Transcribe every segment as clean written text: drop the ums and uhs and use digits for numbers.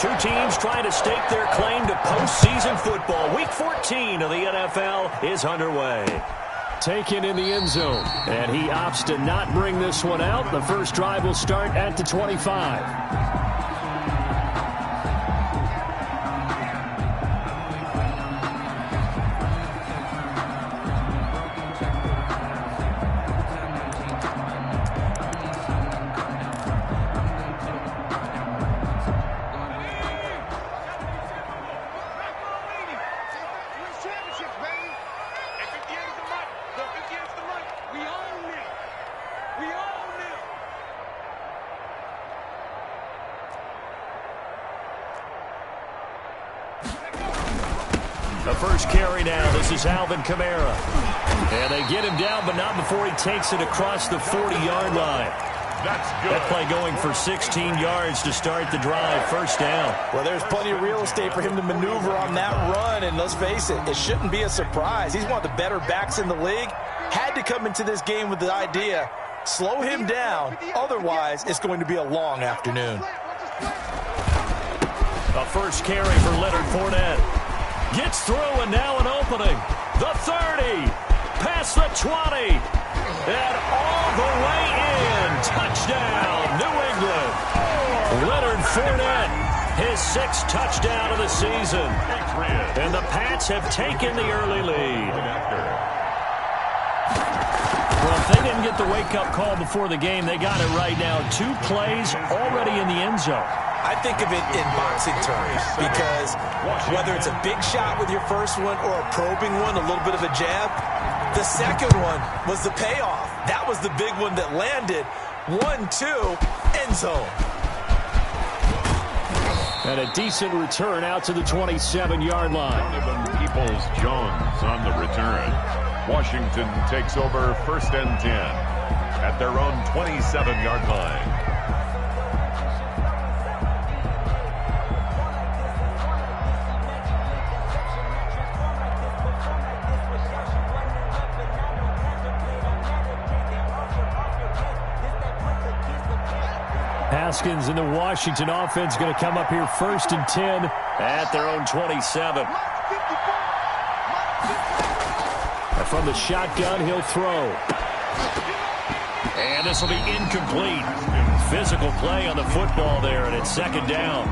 Two teams trying to stake their claim to postseason football. Week 14 of the NFL is underway. Taken in the end zone, and he opts to not bring this one out. The first drive will start at the 25. The first carry now. This is Alvin Kamara. And they get him down, but not before he takes it across the 40-yard line. That's good. That play going for 16 yards to start the drive. First down. Well, there's plenty of real estate for him to maneuver on that run. And let's face it, it shouldn't be a surprise. He's one of the better backs in the league. Had to come into this game with the idea, slow him down. Otherwise, it's going to be a long afternoon. A first carry for Leonard Fournette. Gets through, and now an opening. The 30, past the 20, and all the way in. Touchdown, New England. Leonard Fournette, his 6th touchdown of the season. And the Pats have taken the early lead. Well, if they didn't get the wake-up call before the game, they got it right now. 2 plays already in the end zone. I think of it in boxing terms because whether it's a big shot with your first one or a probing one, a little bit of a jab, the second one was the payoff. That was the big one that landed. 1-2, end zone. And a decent return out to the 27-yard line. Donovan Peoples-Jones on the return. Washington takes over 1st and 10 at their own 27-yard line. Haskins and the Washington offense going to come up here 1st and 10 at their own 27. And from the shotgun, he'll throw. And this will be incomplete. Physical play on the football there, and it's 2nd down.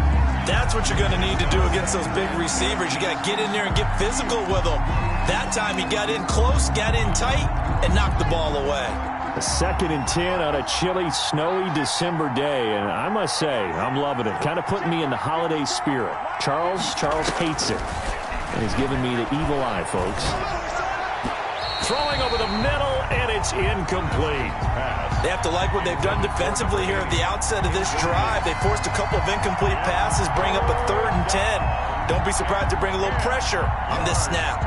That's what you're going to need to do against those big receivers. You got to get in there and get physical with them. That time he got in close, got in tight, and knocked the ball away. A 2nd and 10 on a chilly, snowy December day, and I must say, I'm loving it. Kind of putting me in the holiday spirit. Charles hates it, and he's giving me the evil eye, folks. Throwing over the middle, and it's incomplete. They have to like what they've done defensively here at the outset of this drive. They forced a couple of incomplete passes, bring up a 3rd and 10. Don't be surprised to bring a little pressure on this snap.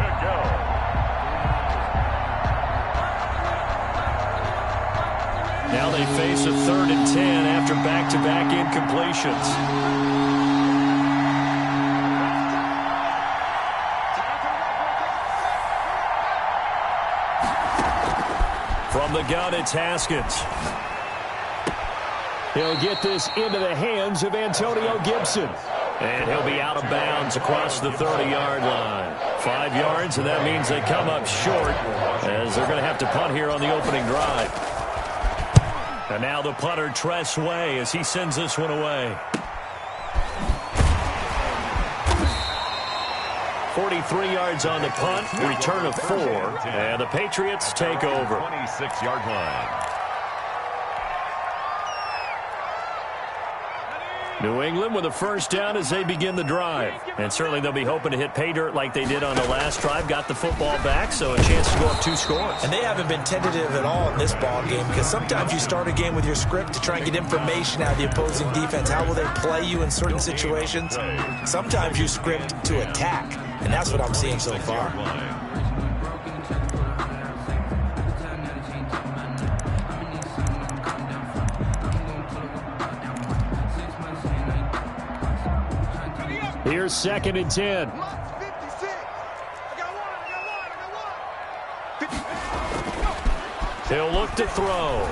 Now they face a 3rd and 10 after back-to-back incompletions. From the gun, it's Haskins. He'll get this into the hands of Antonio Gibson. And he'll be out of bounds across the 30-yard line. 5 yards, and that means they come up short as they're going to have to punt here on the opening drive. And now the punter, Tress Way, as he sends this one away. 43 yards on the punt, return of 4, and the Patriots take over. 26-yard line. New England with a first down as they begin the drive. And certainly they'll be hoping to hit pay dirt like they did on the last drive. Got the football back, so a chance to go up 2 scores. And they haven't been tentative at all in this ball game because sometimes you start a game with your script to try and get information out of the opposing defense. How will they play you in certain situations? Sometimes you script to attack, and that's what I'm seeing so far. Here's 2nd and 10. He'll look to throw.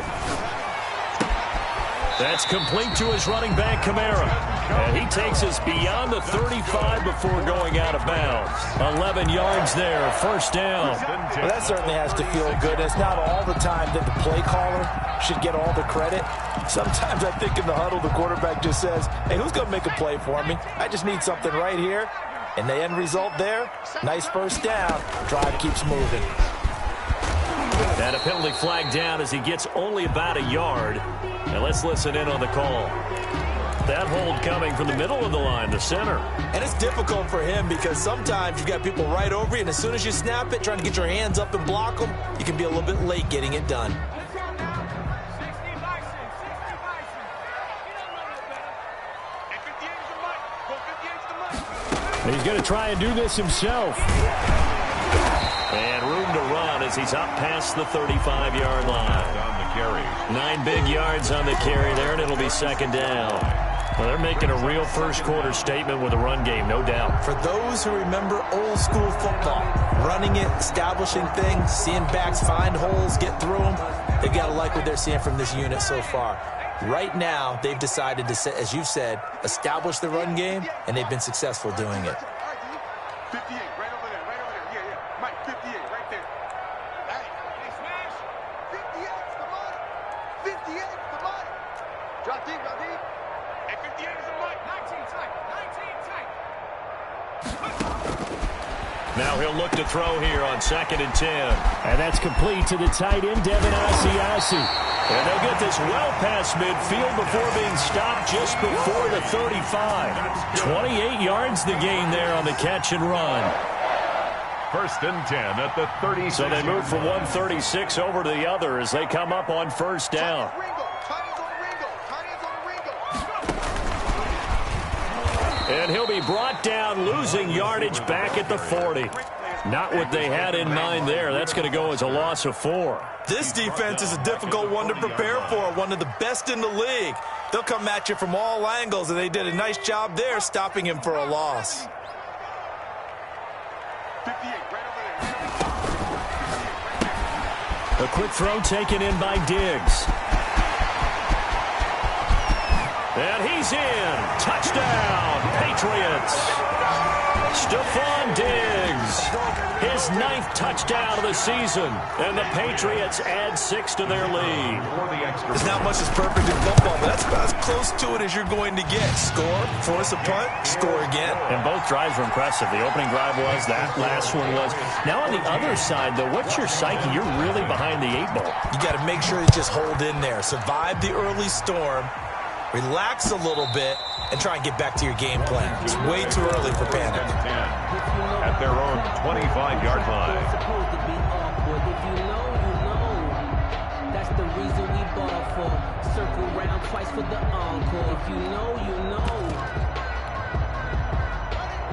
That's complete to his running back, Kamara. And he takes us beyond the 35 before going out of bounds. 11 yards there, first down. Well, that certainly has to feel good. It's not all the time that the play caller should get all the credit. Sometimes I think in the huddle, the quarterback just says, hey, who's going to make a play for me? I just need something right here. And the end result there, nice first down. Drive keeps moving. And a penalty flag down as he gets only about a yard. And let's listen in on the call. That hold coming from the middle of the line, the center. And it's difficult for him because sometimes you've got people right over you, and as soon as you snap it, trying to get your hands up and block them, you can be a little bit late getting it done. He's going to try and do this himself. And room to run as he's up past the 35-yard line. On the carry. 9 big yards on the carry there, and it'll be second down. Well, they're making a real first-quarter statement with a run game, no doubt. For those who remember old-school football, running it, establishing things, seeing backs find holes, get through them, they've got to like what they're seeing from this unit so far. Right now, they've decided to, as you've said, establish the run game, and they've been successful doing it. 58, right over there, right over there. Yeah. Mike, 58, right there. Hey, smash. 58, come on. 58, come on. Drop deep, drop deep. Hey, 58 is a Mike. 19 tight, 19 tight. Now he'll look to throw here on 2nd and 10. And that's complete to the tight end, Devin Asiasi. And they'll get this well past midfield before being stopped just before the 35. 28 yards the gain there on the catch and run. 1st and 10 at the 36. So they move from 136 over to the other as they come up on first down. And he'll be brought down, losing yardage back at the 40. Not what they had in mind there. That's going to go as a loss of 4. This defense is a difficult one to prepare for, one of the best in the league. They'll come at you from all angles, and they did a nice job there stopping him for a loss. 58, right over there. A quick throw taken in by Diggs. And he's in. Touchdown, Patriots. Stephon Diggs, his 9th touchdown of the season, and the Patriots add 6 to their lead. There's not much that's perfect in football, but that's about as close to it as you're going to get. Score, force a punt, score again. And both drives were impressive. The opening drive was, that last one was. Now on the other side, though, what's your psyche? You're really behind the 8 ball. You got to make sure you just hold in there. Survive the early storm, relax a little bit, and try and get back to your game plan. It's way too early for panic. At their own 25-yard line. Supposed to be awkward. If you know, you know. That's the reason we ball for. Circle round twice for the encore. If you know, you know.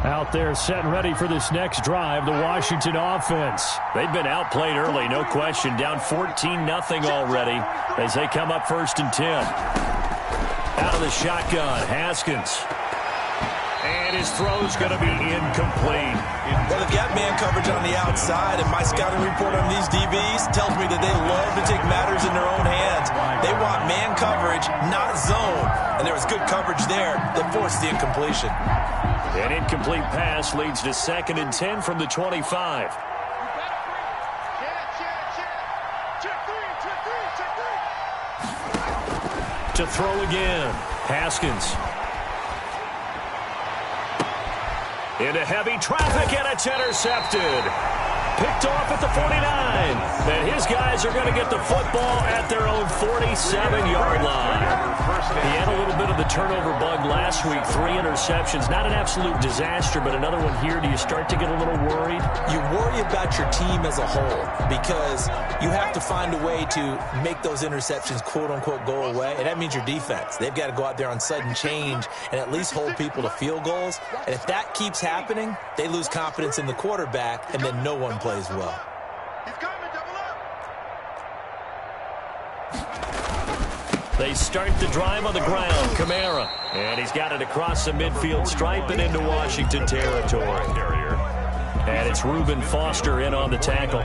Out there set and ready for this next drive, the Washington offense. They've been outplayed early, no question. Down 14-0 already as they come up 1st and 10. Out of the shotgun, Haskins. And his throw's going to be incomplete. Well, they've got man coverage on the outside, and my scouting report on these DBs tells me that they love to take matters in their own hands. They want man coverage, not zone. And there was good coverage there that forced the incompletion. An incomplete pass leads to 2nd and 10 from the 25. To throw again, Haskins. Into heavy traffic, and it's intercepted. Picked off at the 49. And his guys are going to get the football at their own 47-yard line. He had a little bit of the turnover bug last week. 3 interceptions. Not an absolute disaster, but another one here. Do you start to get a little worried? You worry about your team as a whole because you have to find a way to make those interceptions, quote-unquote, go away. And that means your defense. They've got to go out there on sudden change and at least hold people to field goals. And if that keeps happening, they lose confidence in the quarterback, and then no one plays well. They start the drive on the ground. Kamara. And he's got it across the midfield stripe and into Washington territory. And it's Reuben Foster in on the tackle.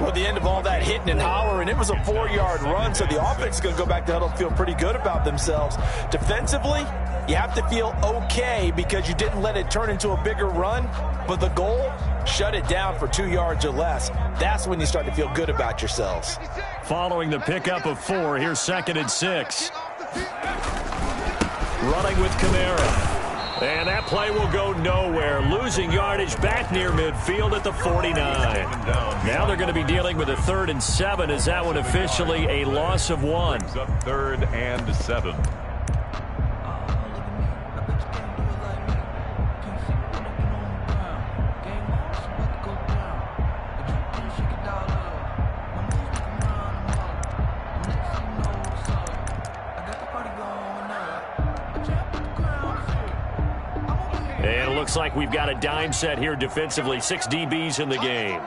Well, the end of all that hitting and hollering, it was a 4-yard run, so the offense is going to go back to huddle and feel pretty good about themselves. Defensively, you have to feel okay because you didn't let it turn into a bigger run, but the goal, shut it down for 2 yards or less. That's when you start to feel good about yourselves. Following the pickup of 4, here's 2nd and 6. Running with Kamara. And that play will go nowhere. Losing yardage back near midfield at the 49. Now they're going to be dealing with a 3rd and 7. Is that one officially a loss of 1? Brings up 3rd and 7. And it looks like we've got a dime set here defensively. 6 DBs in the game.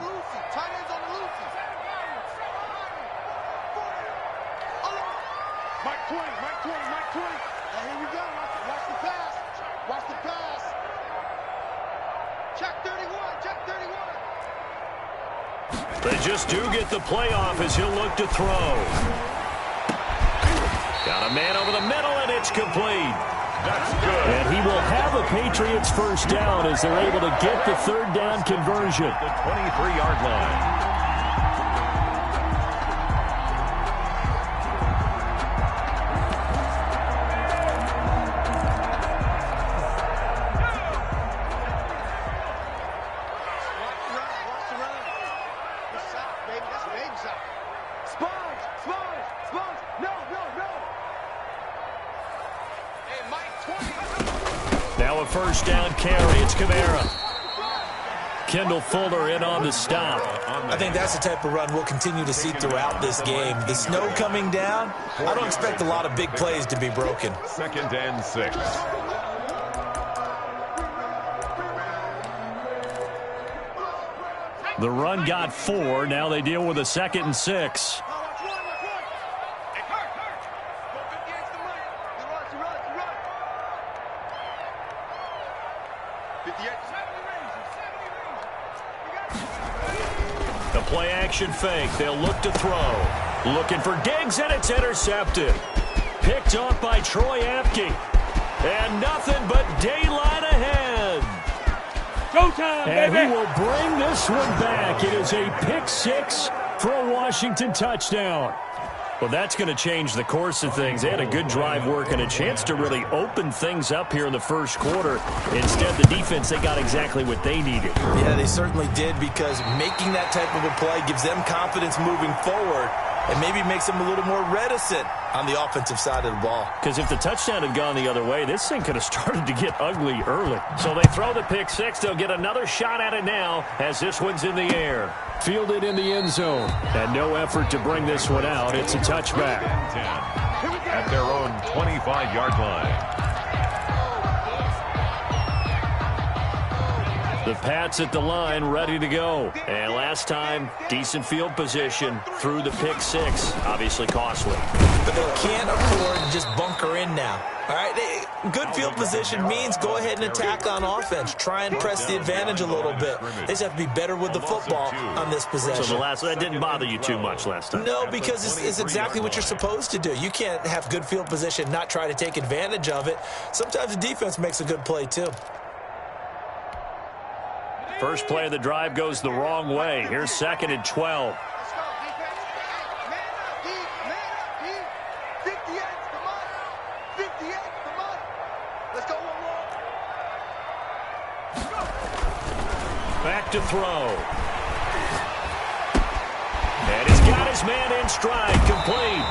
They just do get the playoff as he'll look to throw. Got a man over the middle, and it's complete. That's good. And he will have a Patriots first down as they're able to get the 3rd down conversion. The 23-yard line. Now a first down carry. It's Kamara. Kendall Fuller in on the stop. I think that's the type of run we'll continue to see throughout this game. The snow coming down, I don't expect a lot of big plays to be broken. 2nd and 6. The run got 4. Now they deal with a 2nd and 6. The play action fake. They'll look to throw. Looking for Diggs, and it's intercepted. Picked off by Troy Apke. And nothing but daylight ahead. Showtime, and baby. he will bring this one back. It is a pick 6 for a Washington touchdown. Well, that's going to change the course of things. They had a good drive work and a chance to really open things up here in the first quarter. Instead, the defense, they got exactly what they needed. Yeah, they certainly did, because making that type of a play gives them confidence moving forward and maybe makes them a little more reticent on the offensive side of the ball. Because if the touchdown had gone the other way, this thing could have started to get ugly early. So they throw the pick 6. They'll get another shot at it now as this one's in the air. Fielded in the end zone. And no effort to bring this one out. It's a touchback. 10 at their own 25-yard line. The Pats at the line, ready to go. And last time, decent field position through the pick 6. Obviously costly. But they can't afford to just bunker in now. All right, good field position means go ahead and attack on offense. Try and press the advantage a little bit. They just have to be better with the football on this possession. So that didn't bother you too much last time? No, because it's exactly what you're supposed to do. You can't have good field position, not try to take advantage of it. Sometimes the defense makes a good play too. First play of the drive goes the wrong way. Here's 2nd and 12. Back to throw. And he's got his man in stride, complete.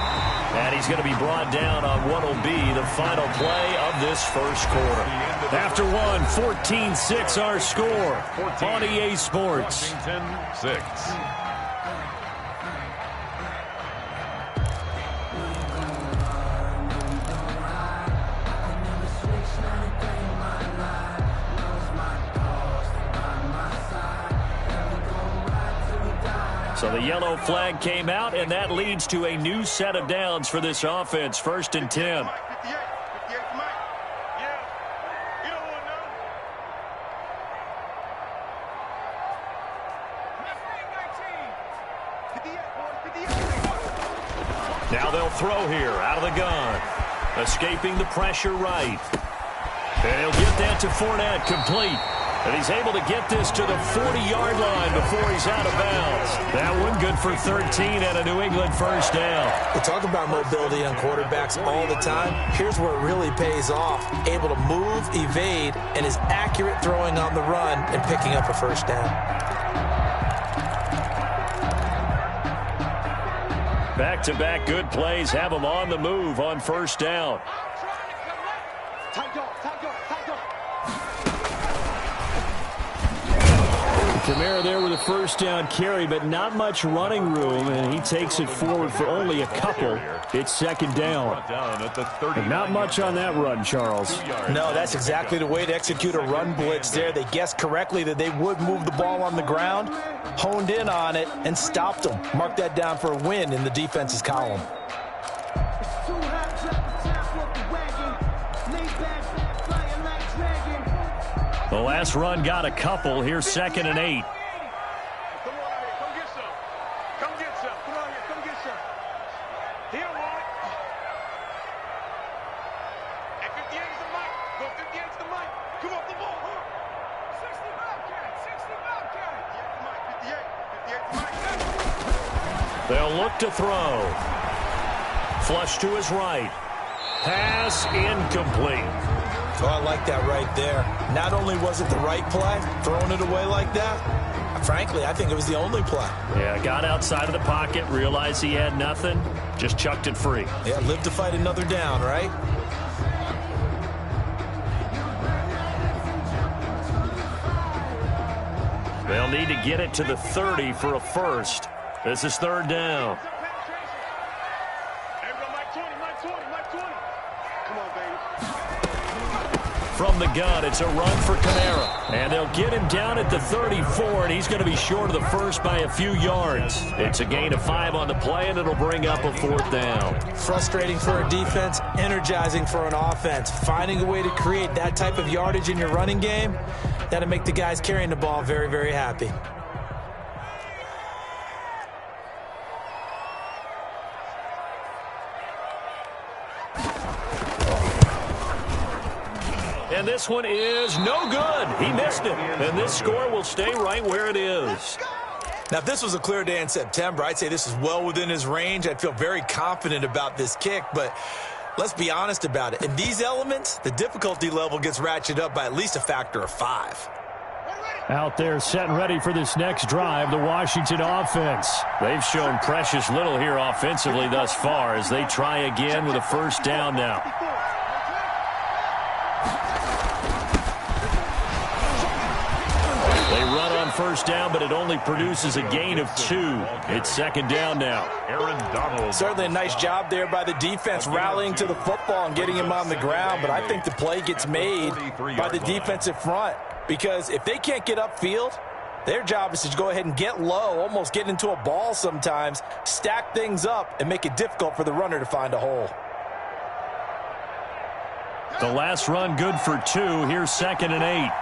And he's going to be brought down on what will be the final play of this first quarter. After one, 14-6 our score on EA Sports. Washington 6. So the yellow flag came out, and that leads to a new set of downs for this offense. 1st and 10. Now they'll throw here out of the gun. Escaping the pressure right. And he'll get that to Fournette, complete. And he's able to get this to the 40-yard line before he's out of bounds. That one good for 13 and a New England first down. We talk about mobility on quarterbacks all the time. Here's where it really pays off. Able to move, evade, and is accurate throwing on the run and picking up a first down. Back-to-back good plays have him on the move on first down. Kamara there with a first down carry, but not much running room, and he takes it forward for only a couple. It's second down. And not much on that run, Charles. No, that's exactly the way to execute a run blitz there. They guessed correctly that they would move the ball on the ground, honed in on it, and stopped them. Mark that down for a win in the defense's column. The last run got a couple. Here's 2nd and 8. They'll look to throw. Flush to his right. Pass incomplete. Oh, I like that right there. Not only was it the right play, throwing it away like that, frankly, I think it was the only play. Yeah, got outside of the pocket, realized he had nothing, just chucked it free. Yeah, live to fight another down, right? They'll need to get it to the 30 for a first. This is 3rd down. From the gun, it's a run for Kamara. And they'll get him down at the 34, and he's going to be short of the first by a few yards. It's a gain of 5 on the play, and it'll bring up a 4th down. Frustrating for a defense, energizing for an offense. Finding a way to create that type of yardage in your running game, that'll make the guys carrying the ball very, very happy. And this one is no good. He missed it. And this score will stay right where it is. Now, if this was a clear day in September, I'd say this is well within his range. I'd feel very confident about this kick, but let's be honest about it. In these elements, the difficulty level gets ratcheted up by at least a factor of 5. Out there set and ready for this next drive, the Washington offense. They've shown precious little here offensively thus far as they try again with a first down now. They run on first down, but it only produces a gain of 2. It's 2nd down now. Aaron Donald. Certainly a nice job there by the defense rallying to the football and getting him on the ground, but I think the play gets made by the defensive front because if they can't get upfield, their job is to go ahead and get low, almost get into a ball sometimes, stack things up, and make it difficult for the runner to find a hole. The last run good for 2. Here's 2nd and 8.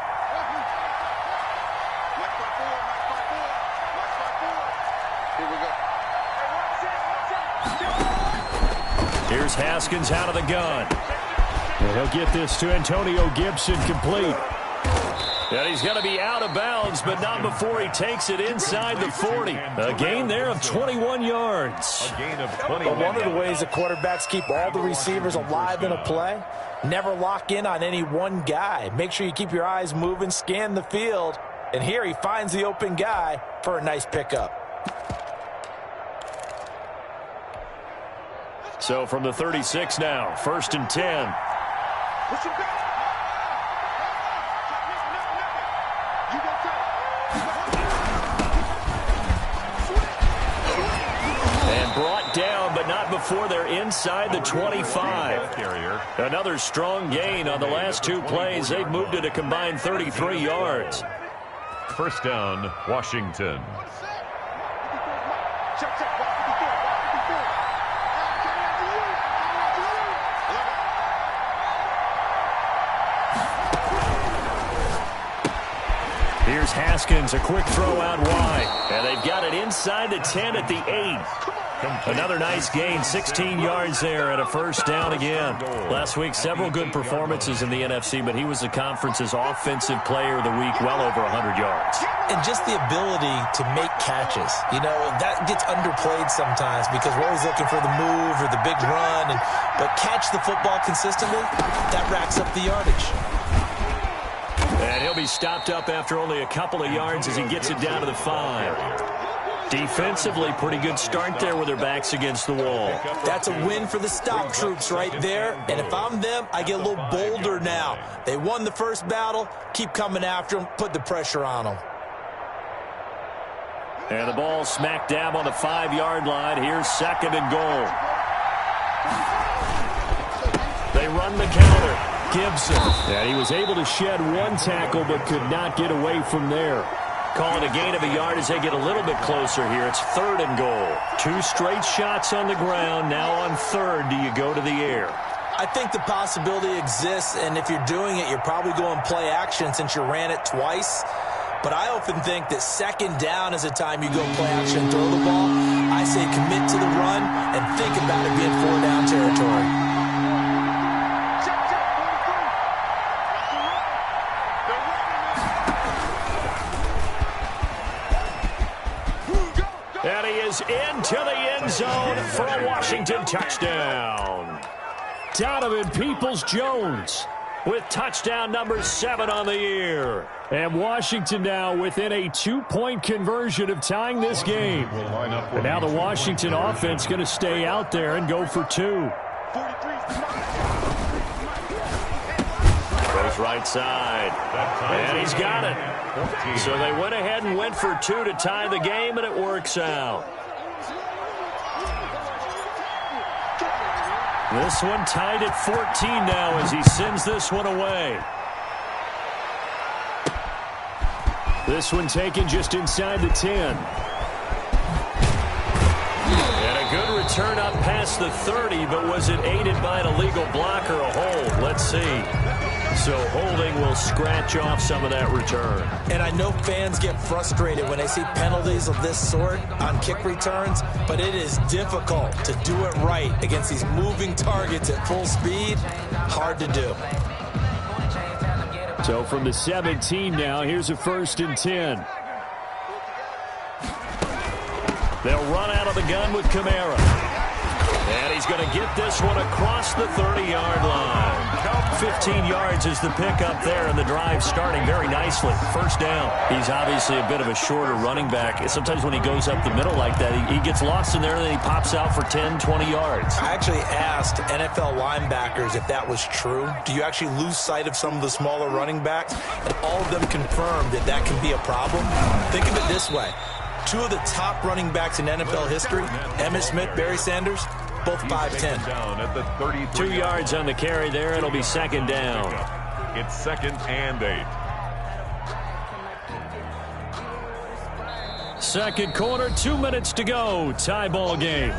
Here's Haskins out of the gun. And he'll get this to Antonio Gibson, complete. And he's going to be out of bounds, but not before he takes it inside the 40. A gain there of 21 yards. A gain of 21 But one of the ways that quarterbacks keep all the receivers alive in a play, never lock in on any one guy. Make sure you keep your eyes moving, scan the field. And here he finds the open guy for a nice pickup. So from the 36 now, 1st and 10. And brought down, but not before they're inside the 25. Another strong gain on the last 2 plays. They've moved it a combined 33 yards. First down, Washington. Here's Haskins, a quick throw out wide. And they've got it inside the 10 at the 8. Another nice gain, 16 yards there and a first down again. Last week, several good performances in the NFC, but he was the conference's offensive player of the week, well over 100 yards. And just the ability to make catches. You know, that gets underplayed sometimes because we're always looking for the move or the big run. But catch the football consistently, that racks up the yardage. And he'll be stopped up after only a couple of yards as he gets it down to the 5. Defensively, pretty good start there with their backs against the wall. That's a win for the stop troops right there. And if I'm them, I get a little bolder now. They won the first battle. Keep coming after them. Put the pressure on them. And the ball smack dab on the 5-yard line. Here's 2nd and goal. They run the counter. Gibson. And he was able to shed one tackle but could not get away from there. Calling a gain of a yard as they get a little bit closer here. It's 3rd and goal. 2 straight shots on the ground. Now on 3rd, do you go to the air? I think the possibility exists, and if you're doing it, you're probably going play action since you ran it twice. But I often think that 2nd down is the time you go play action and throw the ball. I say commit to the run and think about it being 4-down territory. And he is into the end zone for a Washington touchdown. Donovan Peoples-Jones with touchdown number 7 on the year. And Washington now within a 2-point conversion of tying this game. And now the Washington offense going to stay out there and go for 2. Goes right side. And he's got it. So they went ahead and went for 2 to tie the game, and it works out. This one tied at 14 now as he sends this one away. This one taken just inside the 10. And a good return up past the 30, but was it aided by an illegal block or a hold? Let's see. So holding will scratch off some of that return. And I know fans get frustrated when they see penalties of this sort on kick returns, but it is difficult to do it right against these moving targets at full speed. Hard to do. So from the 17 now, here's a 1st and 10. They'll run out of the gun with Kamara. And he's going to get this one across the 30-yard line. 15 yards is the pickup there, and the drive starting very nicely. First down. He's obviously a bit of a shorter running back. Sometimes when he goes up the middle like that, he gets lost in there, and then he pops out for 10, 20 yards. I actually asked NFL linebackers if that was true. Do you actually lose sight of some of the smaller running backs? And all of them confirmed that that can be a problem. Think of it this way. 2 of the top running backs in NFL history, Emmitt Smith, Barry Sanders, both 5'10". 2 yards on the carry there. It'll be 2nd down. It's 2nd and 8. Second quarter, 2 minutes to go. Tie ball game.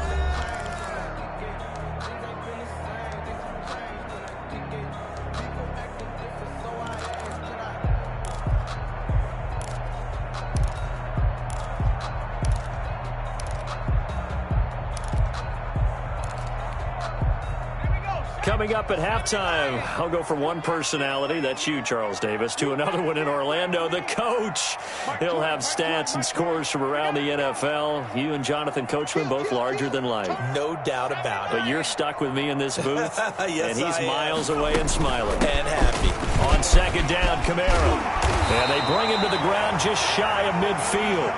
Coming up at halftime, I'll go from one personality, that's you, Charles Davis, to another one in Orlando, the coach. He'll have stats and scores from around the NFL. You and Jonathan Coachman, both larger than life. No doubt about it. But you're stuck with me in this booth, yes, and he's miles away and smiling. And happy. On 2nd down, Kamara. And they bring him to the ground just shy of midfield.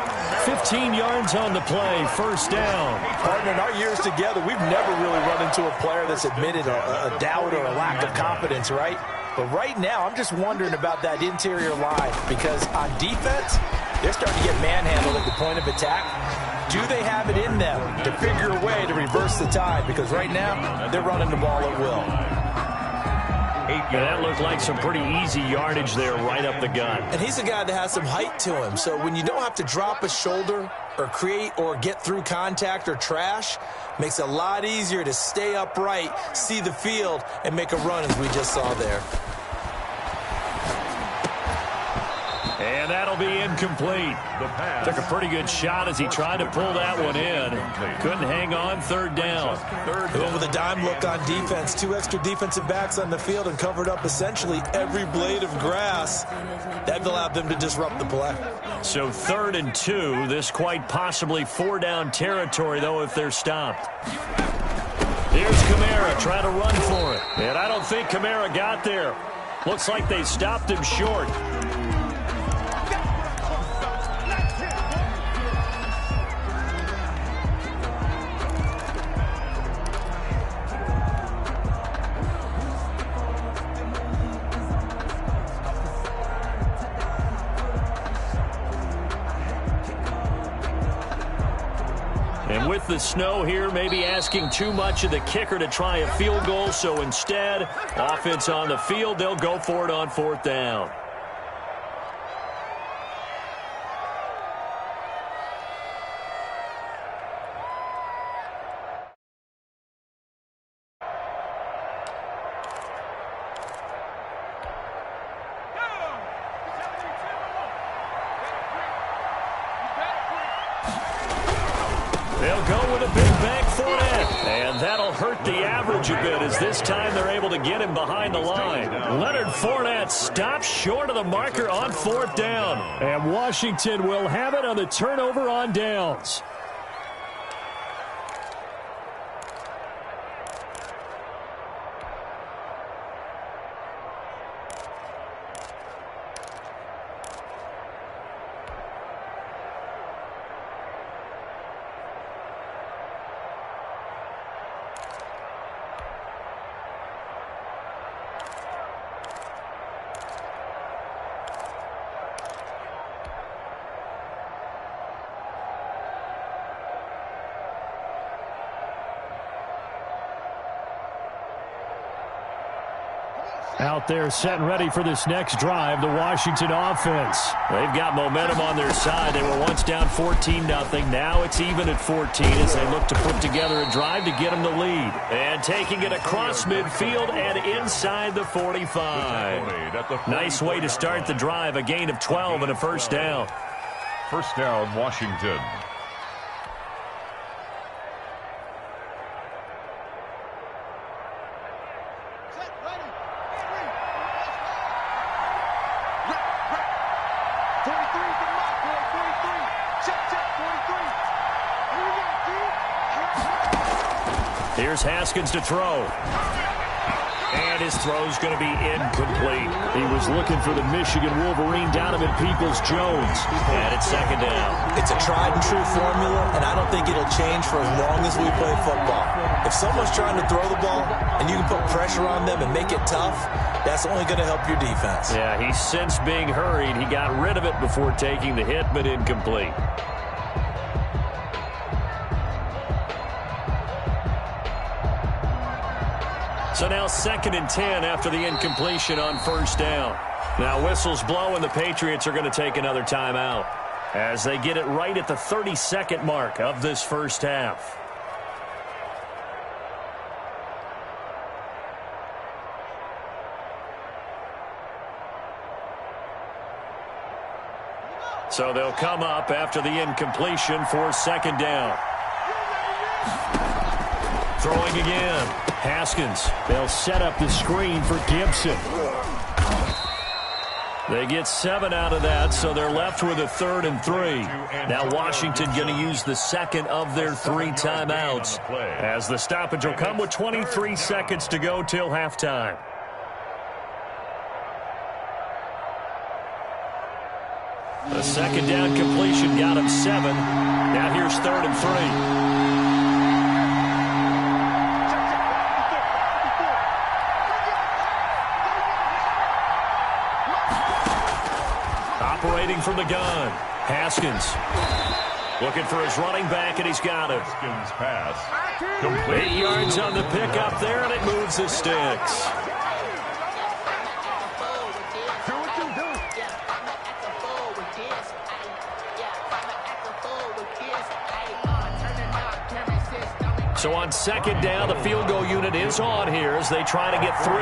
15 yards on the play, 1st down. Partner, in our years together, we've never really run into a player that's admitted a doubt or a lack of confidence, right? But right now, I'm just wondering about that interior line because on defense, they're starting to get manhandled at the point of attack. Do they have it in them to figure a way to reverse the tide? Because right now, they're running the ball at will. And that looked like some pretty easy yardage there right up the gut. And he's a guy that has some height to him. So when you don't have to drop a shoulder or create or get through contact or trash, makes it a lot easier to stay upright, see the field, and make a run as we just saw there. And that'll be incomplete. Took a pretty good shot as he tried to pull that one in. Couldn't hang on. Third down. They went with a dime look on defense. 2 extra defensive backs on the field and covered up essentially every blade of grass. That allowed them to disrupt the play. So 3rd and 2. This quite possibly 4-down territory, though, if they're stopped. Here's Kamara trying to run for it. And I don't think Kamara got there. Looks like they stopped him short. And with the snow here, maybe asking too much of the kicker to try a field goal. So instead, offense on the field, they'll go for it on 4th down. They'll go with a big bank for it, and that'll hurt the average a bit as this time they're able to get him behind the line. Leonard Fournette stops short of the marker on 4th down, and Washington will have it on the turnover on downs. Out there set and ready for this next drive, the Washington offense. They've got momentum on their side. They were once down 14-0. Now it's even at 14 as they look to put together a drive to get them the lead. And taking it across midfield and inside the 45. Nice way to start the drive, a gain of 12 and a first down. First down, Washington. Here's Haskins to throw. And his throw's going to be incomplete. He was looking for the Michigan Wolverine, Donovan Peoples-Jones. And it's 2nd down. It's a tried and true formula, and I don't think it'll change for as long as we play football. If someone's trying to throw the ball and you can put pressure on them and make it tough, that's only going to help your defense. Yeah, he's since being hurried. He got rid of it before taking the hit, but incomplete. So now 2nd and 10 after the incompletion on 1st down. Now whistles blow and the Patriots are going to take another timeout as they get it right at the 32nd mark of this first half. So they'll come up after the incompletion for 2nd down. Throwing again. Haskins. They'll set up the screen for Gibson. They get 7 out of that, so they're left with a 3rd and 3. Now Washington going to use the 2nd of their 3 timeouts as the stoppage will come with 23 seconds to go till halftime. The 2nd down completion got him 7. Now here's 3rd and 3. Operating from the gun. Haskins looking for his running back, and he's got it. Haskins pass. 8 yards on the pickup there, and it moves the sticks. So on 2nd down, the field goal unit is on here as they try to get 3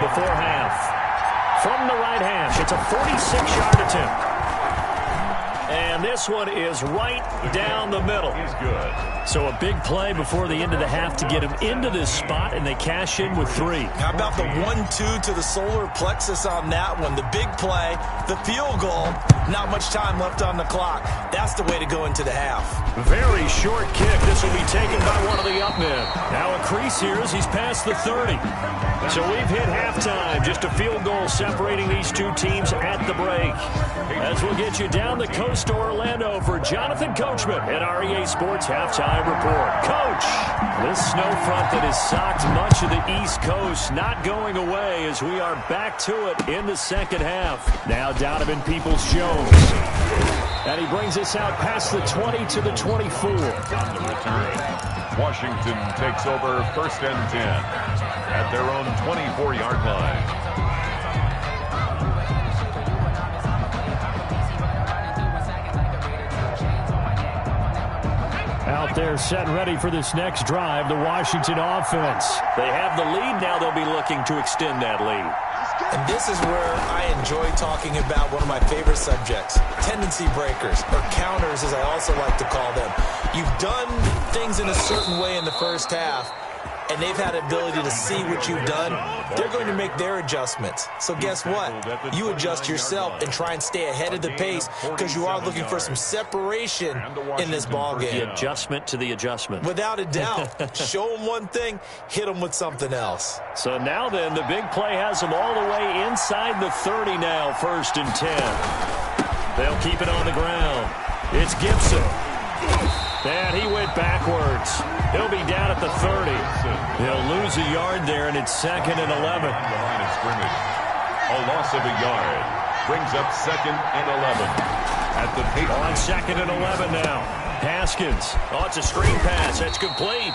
before half. From the right hash, it's a 46-yard attempt. And this one is right down the middle. He's good. So a big play before the end of the half to get him into this spot, and they cash in with 3. How about the 1-2 to the solar plexus on that one? The big play, the field goal, not much time left on the clock. That's the way to go into the half. Very short kick. This will be taken by one of the up men. Now a crease here as he's past the 30. So we've hit halftime. Just a field goal separating these two teams at the break. As we'll get you down the coast to Orlando for Jonathan Coachman at our EA Sports Halftime Report. Coach, this snow front that has socked much of the East Coast not going away as we are back to it in the second half. Now Donovan Peoples-Jones. And he brings us out past the 20 to the 24. On the return, Washington takes over 1st and 10 at their own 24-yard line. Out there set ready for this next drive, the Washington offense. They have the lead now. They'll be looking to extend that lead. And this is where I enjoy talking about one of my favorite subjects, tendency breakers, or counters as I also like to call them. You've done things in a certain way in the first half, and they've had the ability to see what you've done. They're going to make their adjustments. So guess what? You adjust yourself and try and stay ahead of the pace because you are looking for some separation in this ballgame. The adjustment to the adjustment. Without a doubt. Show them one thing, hit them with something else. So now then, the big play has them all the way inside the 30 now, 1st and 10. They'll keep it on the ground. It's Gibson. And he went backwards. He'll be down at the 30. He'll lose a yard there, and it's 2nd and 11. The line of scrimmage. A loss of a yard brings up 2nd and 11 at the pace. On 2nd and 11 now. Haskins. Oh, it's a screen pass. That's complete.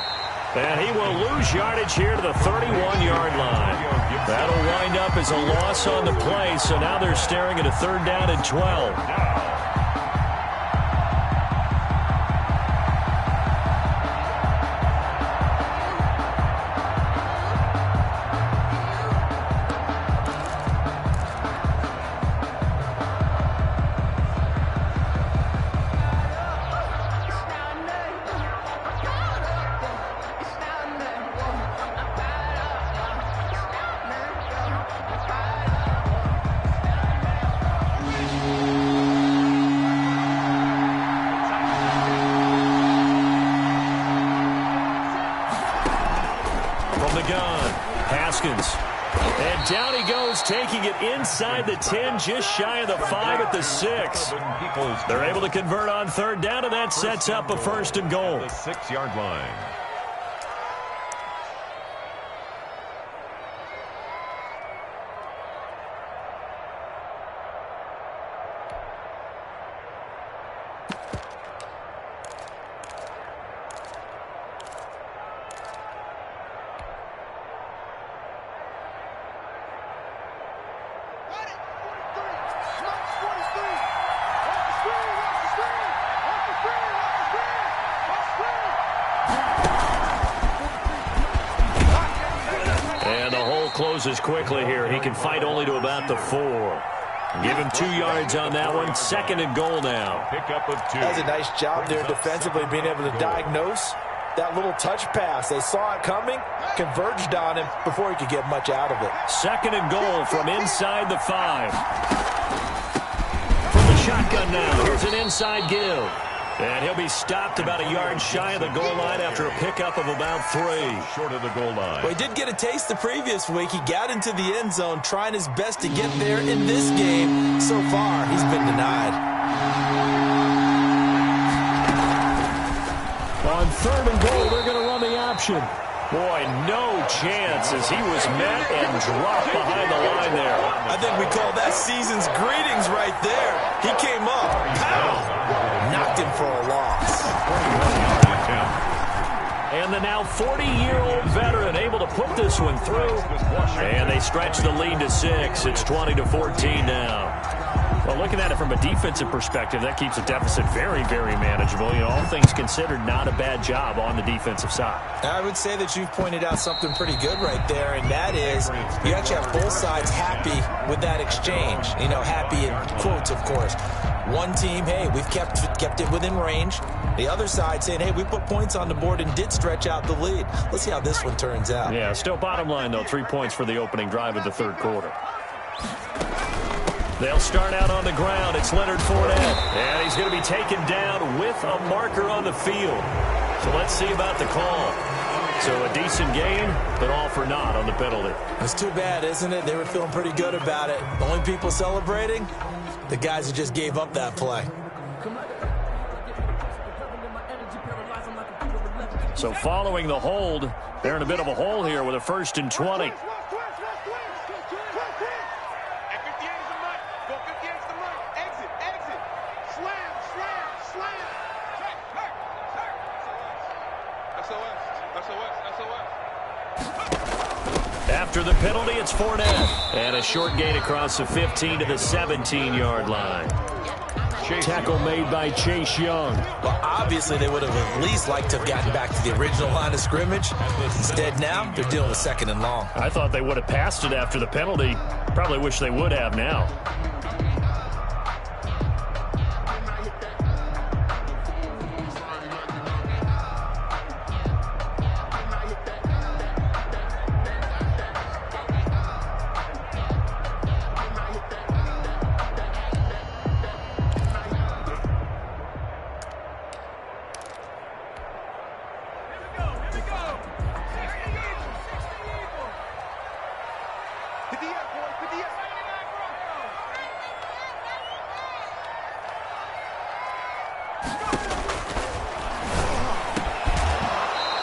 And he will lose yardage here to the 31-yard line. That'll wind up as a loss on the play, so now they're staring at a 3rd down and 12. And down he goes, taking it inside the 10, just shy of the 5 at the 6. They're able to convert on 3rd down, and that sets up a 1st and goal. The 6-yard line. Closes quickly here. He can fight only to about the 4. Give him 2 yards on that one. 2nd and goal now. Pickup of 2. That's a nice job there defensively, being able to diagnose that little touch pass. They saw it coming, converged on him before he could get much out of it. 2nd and goal from inside the 5. From the shotgun now. Here's an inside give. And he'll be stopped about a yard shy of the goal line after a pickup of about 3. Short of the goal line. Well, he did get a taste the previous week. He got into the end zone trying his best to get there in this game. So far, he's been denied. On 3rd and goal, they're going to run the option. Boy, no chance as he was met and dropped behind the line there. I think we call that season's greetings right there. He came up, pow, knocked him for a loss. And the now 40-year-old veteran able to put this one through. And they stretch the lead to 6. It's 20-14 now. Well, looking at it from a defensive perspective, that keeps the deficit very, very manageable. You know, all things considered, not a bad job on the defensive side. I would say that you've pointed out something pretty good right there, and that is you actually have both sides happy with that exchange. You know, happy in quotes, of course. One team, hey, we've kept it within range. The other side saying, hey, we put points on the board and did stretch out the lead. Let's see how this one turns out. Yeah, still bottom line, though, 3 points for the opening drive of the third quarter. They'll start out on the ground. It's Leonard Fournette. And he's going to be taken down with a marker on the field. So let's see about the call. So a decent gain, but all for naught on the penalty. It's too bad, isn't it? They were feeling pretty good about it. The only people celebrating, the guys who just gave up that play. So following the hold, they're in a bit of a hole here with a 1st and 20. After the penalty, it's Fournette. And a short gain across the 15 to the 17-yard line. Tackle made by Chase Young. Well, obviously, they would have at least liked to have gotten back to the original line of scrimmage. Instead, now, they're dealing with 2nd and long. I thought they would have passed it after the penalty. Probably wish they would have now.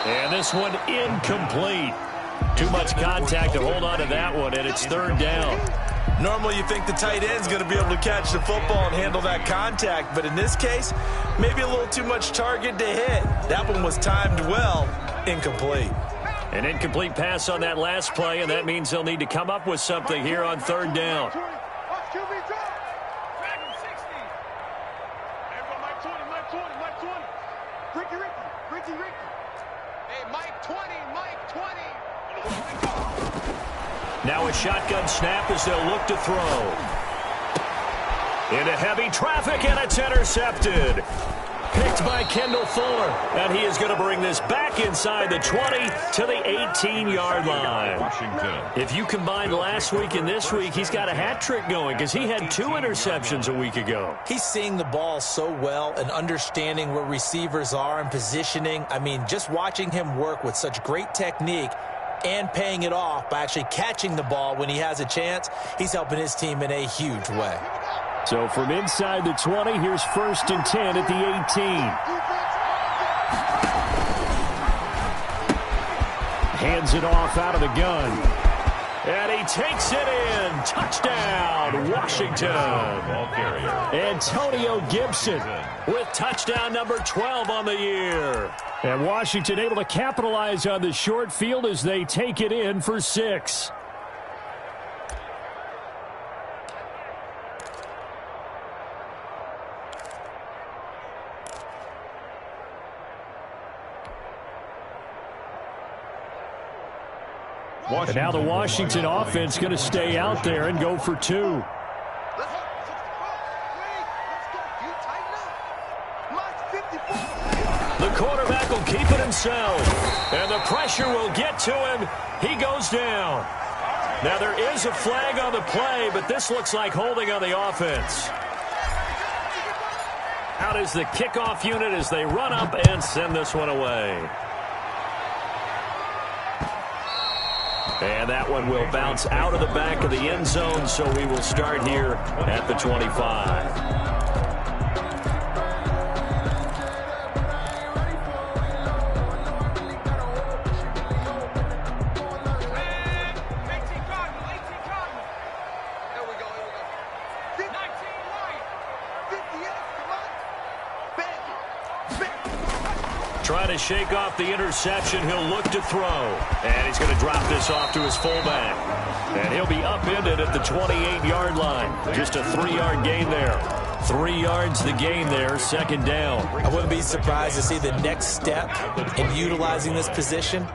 And this one incomplete. Too much contact to hold on to that one, and it's 3rd down. Normally, you think the tight end's going to be able to catch the football and handle that contact, but in this case, maybe a little too much target to hit. That one was timed well, incomplete. An incomplete pass on that last play, and that means they'll need to come up with something here on 3rd down. Now a shotgun snap as they'll look to throw. Into heavy traffic, and it's intercepted. Picked by Kendall Fuller, and he is going to bring this back inside the 20 to the 18-yard line. Washington. If you combine last week and this week, he's got a hat trick going because he had 2 interceptions a week ago. He's seeing the ball so well and understanding where receivers are and positioning. I mean, just watching him work with such great technique and paying it off by actually catching the ball when he has a chance, he's helping his team in a huge way. So from inside the 20, here's 1st and 10 at the 18. Hands it off out of the gun. And he takes it in. Touchdown, Washington. Ball carrier. Antonio Gibson with touchdown number 12 on the year. And Washington able to capitalize on the short field as they take it in for 6. And now the Washington offense going to stay out there and go for 2. The quarterback will keep it himself. And the pressure will get to him. He goes down. Now there is a flag on the play, but this looks like holding on the offense. Out is the kickoff unit as they run up and send this one away. And that one will bounce out of the back of the end zone, so we will start here at the 25. Trying to shake off the interception. He'll look to throw. And he's going to drop this off to his fullback. And he'll be upended at the 28-yard line. Just a 3-yard gain there. 3 yards the gain there, second down. I wouldn't be surprised to see the next step in utilizing this position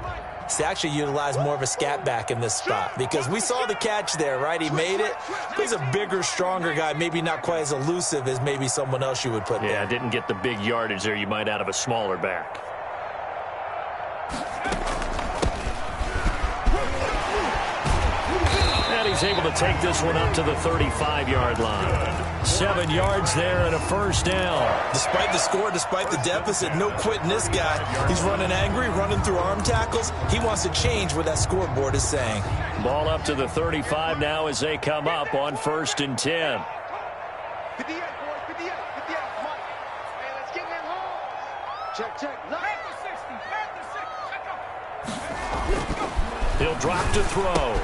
is to actually utilize more of a scat back in this spot. Because we saw the catch there, right? He made it. He's a bigger, stronger guy, maybe not quite as elusive as maybe someone else you would put there. Yeah, didn't get the big yardage there you might out of a smaller back. And he's able to take this one up to the 35-yard line. 7 yards there and a first down. Despite the score, despite the deficit, no quitting this guy. He's running angry, running through arm tackles. He wants to change what that scoreboard is saying. Ball up to the 35 now as they come up on 1st and 10. 58, boys, 58, 58. Come on. Hey, let's get in home. Check. Back to 60. He'll drop to throw.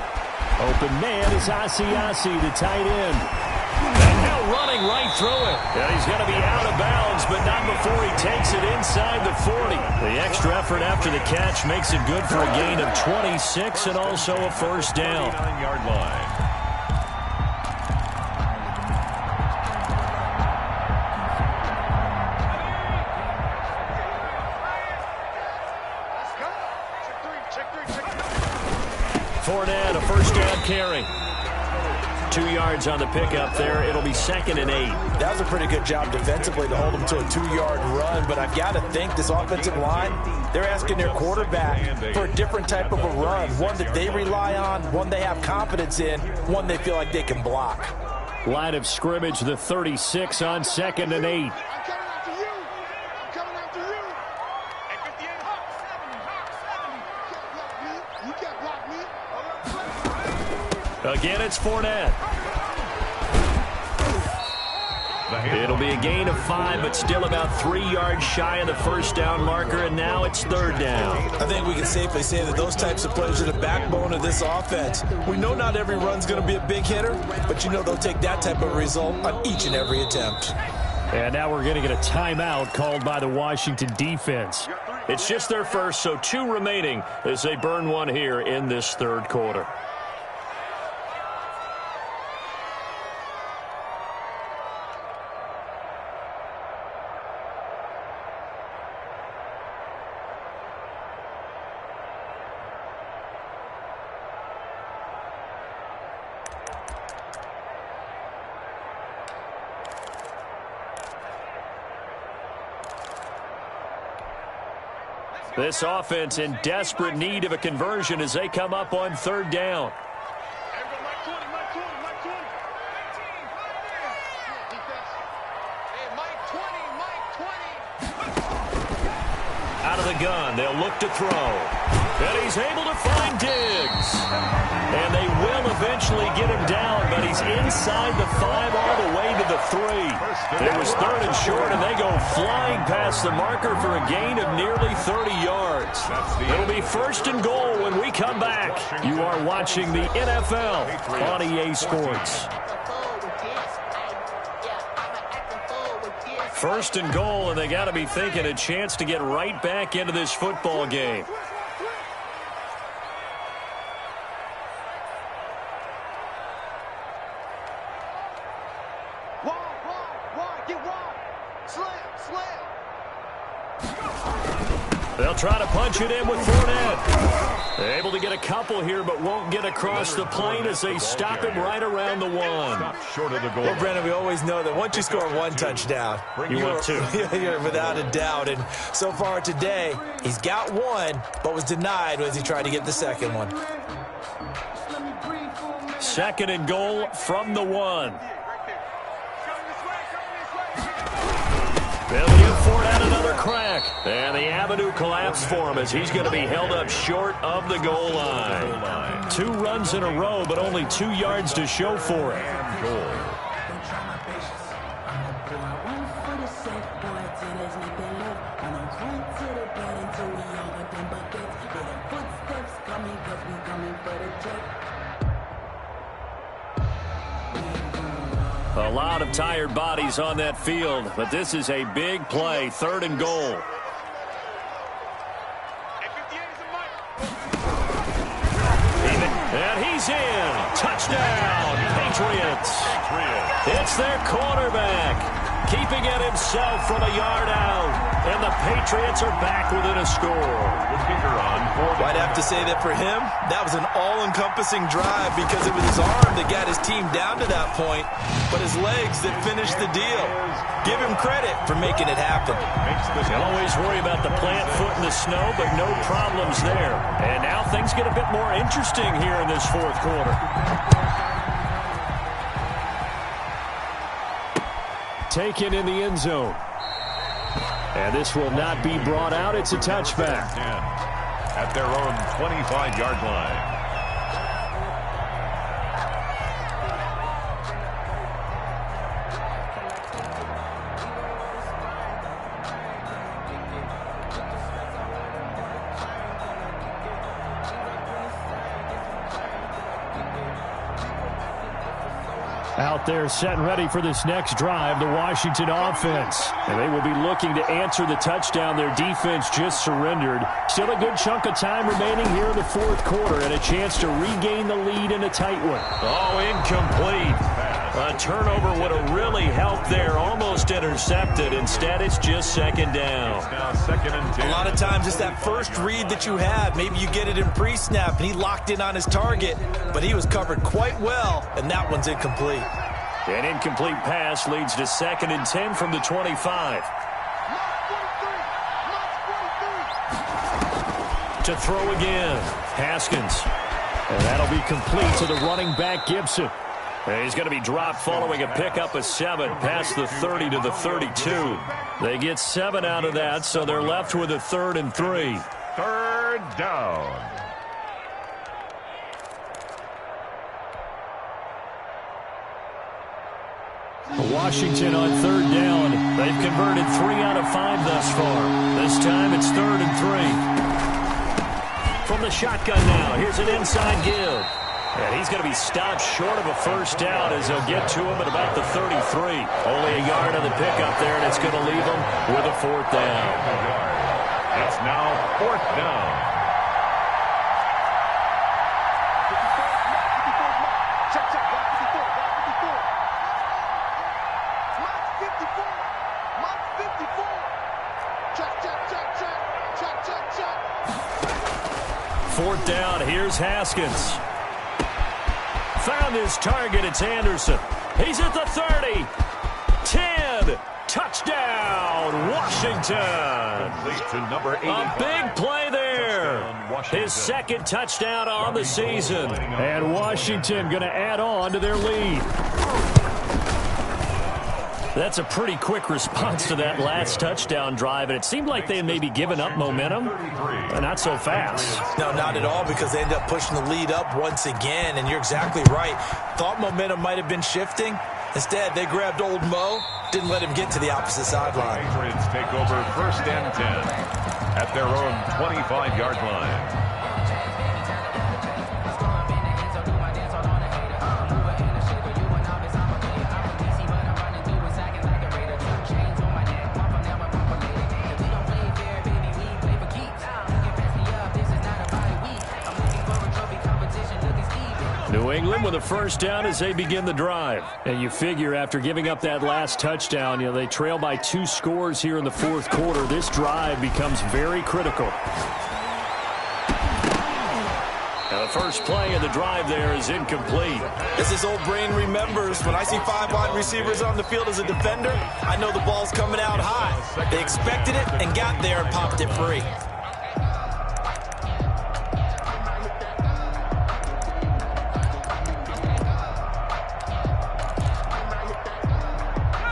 Open man is Asiasi, the tight end. And now running right through it. And he's going to be out of bounds, but not before he takes it inside the 40. The extra effort after the catch makes it good for a gain of 26 and also a first down. 9-yard line. Fournette, a first down carry. 2 yards on the pickup there. It'll be 2nd and 8. That was a pretty good job defensively to hold him to a 2-yard run, but I've got to think this offensive line, they're asking their quarterback for a different type of a run, one that they rely on, one they have confidence in, one they feel like they can block. Line of scrimmage, the 36 on 2nd and 8. I'm coming after you. I'm coming after you. Hey, 58, Hawk 70. You can't block me. Again, it's Fournette. It'll be a gain of 5, but still about 3 yards shy of the first down marker, and now it's 3rd down. I think we can safely say that those types of plays are the backbone of this offense. We know not every run's going to be a big hitter, but you know they'll take that type of result on each and every attempt. And now we're going to get a timeout called by the Washington defense. It's just their first, so 2 remaining as they burn one here in this 3rd quarter. This offense in desperate need of a conversion as they come up on 3rd down. Out of the gun, they'll look to throw. And he's able to find Diggs. And they will eventually get him down, but he's inside the 5 all the way to the 3. It was 3rd and short, and they go flying past the marker for a gain of nearly 30 yards. It'll be 1st and goal when we come back. You are watching the NFL on EA Sports. 1st and goal, and they got to be thinking a chance to get right back into this football game. They'll try to punch it in with Fournette. They're able to get a couple here, but won't get across the plane as they stop him right around the 1. Short of the goal. Well, Brandon, we always know that once you score 1 touchdown, You want 2. You're without a doubt. And so far today, he's got 1, but was denied as he tried to get the 2nd one. 2nd and goal from the 1. They'll give Fournette another crack. And the avenue collapsed for him as he's going to be held up short of the goal line. 2 runs in a row, but only 2 yards to show for it. A lot of tired bodies on that field, but this is a big play, 3rd and goal. Touchdown, Patriots. It's their quarterback, keeping it himself from a yard out. And the Patriots are back within a score. I'd have to say that for him, that was an all-encompassing drive because it was his arm that got his team down to that point, but his legs that finished the deal. Give him credit for making it happen. You'll always worry about the plant foot in the snow, but no problems there. And now things get a bit more interesting here in this fourth quarter. Taken in the end zone. And this will not be brought out. It's a touchback. At their own 25-yard line. Out there set and ready for this next drive, the Washington offense. And they will be looking to answer the touchdown their defense just surrendered. Still a good chunk of time remaining here in the fourth quarter and a chance to regain the lead in a tight one. Oh, incomplete. A turnover would have really helped there. Almost intercepted. Instead, it's just second down. It's now 2nd and 10. A lot of times it's that first read that you have. Maybe you get it in pre-snap, and he locked in on his target, but he was covered quite well, and that one's incomplete. An incomplete pass leads to 2nd and 10 from the 25. To throw again, Haskins. And that'll be complete to the running back, Gibson. And he's going to be dropped following a pickup of 7 past the 30 to the 32. They get 7 out of that, so they're left with a 3rd and 3. 3rd down. Washington on 3rd down. They've converted 3 out of 5 thus far. This time it's 3rd and 3. From the shotgun now, here's an inside give. And he's going to be stopped short of a first down as they'll get to him at about the 33. Only a yard on the pickup there, and it's going to leave him with a 4th down. It's now 4th down. Fourth down, here's Haskins. Found his target, it's Anderson. He's at the 30. 10. Touchdown, Washington. To number 80. A big play there. His 2nd touchdown on the season. And Washington going to add on to their lead. That's a pretty quick response to that last touchdown drive, and it seemed like they had maybe given up momentum. Not so fast. No, not at all, because they ended up pushing the lead up once again, and you're exactly right. Thought momentum might have been shifting. Instead, they grabbed old Mo, didn't let him get to the opposite sideline. Patriots take over 1st and 10 at their own 25-yard line. New England with a first down as they begin the drive. And you figure after giving up that last touchdown, they trail by 2 scores here in the fourth quarter. This drive becomes very critical. And the first play of the drive there is incomplete. As his old brain remembers, when I see 5 wide receivers on the field as a defender, I know the ball's coming out high. They expected it and got there and popped it free.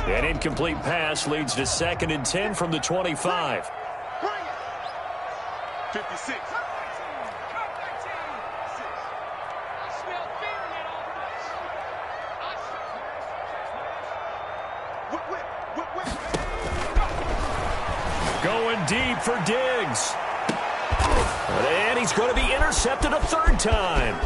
An incomplete pass leads to 2nd and 10 from the 25. 56. Going deep for Diggs. And he's going to be intercepted a 3rd time.